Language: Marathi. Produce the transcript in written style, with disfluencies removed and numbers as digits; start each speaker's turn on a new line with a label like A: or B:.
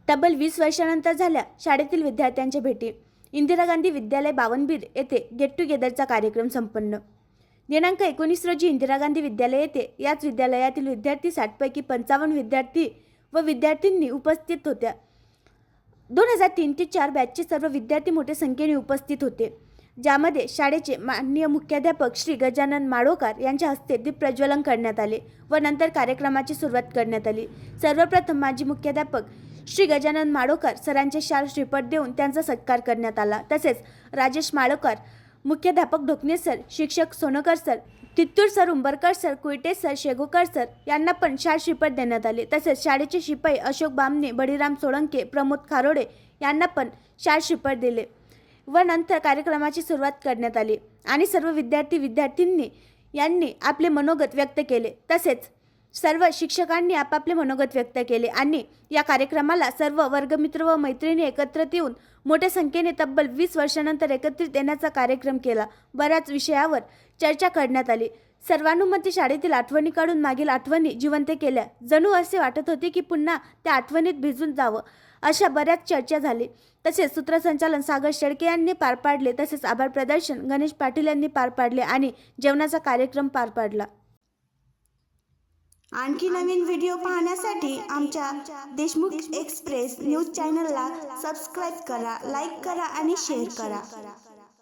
A: तब्बल 20 वर्षानंतर झाल्या शाळेतील विद्यार्थ्यांच्या भेटी. इंदिरा गांधी विद्यालय बावनबीर येथे गेट टुगेदरचा कार्यक्रम संपन्न. दिनांक 19 रोजी इंदिरा गांधी विद्यालय येथे याच विद्यालयातील विद्यार्थी 60 पैकी 55 विद्यार्थी व विद्यार्थिनी उपस्थित होत्या. 2003 ते 4 बॅचचे सर्व विद्यार्थी मोठ्या संख्येने उपस्थित होते, ज्यामध्ये शाळेचे माननीय मुख्याध्यापक श्री गजानन माडोकार यांच्या हस्ते दीप प्रज्वलन करण्यात आले व नंतर कार्यक्रमाची सुरुवात करण्यात आली. सर्वप्रथम माजी मुख्याध्यापक श्री गजानन माडोकार सरांचे शाल श्रीफळ देऊन त्यांचा सत्कार करण्यात आला. तसेच राजेश माडोकार, मुख्याध्यापक ढोकणे सर, शिक्षक Sonkar sir, Tittur sir, Umbarkar sir, Kuite sir, Shegokar sir यांना पण शाल श्रीफळ देण्यात आले. तसेच शाळेचे शिपाई अशोक बामणे, बळीराम सोळंके, प्रमोद खारोडे यांना पण शाल श्रीफळ दिले व नंतर कार्यक्रमाची सुरुवात करण्यात आली आणि सर्व विद्यार्थी-विद्यार्थिनी यांनी आपले मनोगत व्यक्त केले. तसेच सर्व शिक्षकांनी आपापले मनोगत व्यक्त केले आणि या कार्यक्रमाला सर्व वर्गमित्र व मैत्रिणी एकत्रित येऊन मोठ्या संख्येने तब्बल 20 वर्षानंतर एकत्रित येण्याचा कार्यक्रम केला. बऱ्याच विषयावर चर्चा करण्यात आली. सर्वानुमते शाळेतील आठवणी काढून मागील आठवणी जिवंत केल्या. जणू असे वाटत होते की पुन्हा त्या आठवणीत भिजून जावं. अशा बऱ्याच चर्चा झाली. तसेच सूत्रसंचालन सागर शेळके यांनी पार पाडले. तसेच आभार प्रदर्शन गणेश पाटील यांनी पार पाडले आणि जेवणाचा कार्यक्रम पार पाडला.
B: आणखी नवीन व्हिडिओ पाहण्यासाठी आमच्या देशमुख एक्सप्रेस न्यूज चॅनलला सबस्क्राईब करा, लाईक करा आणि शेअर करा.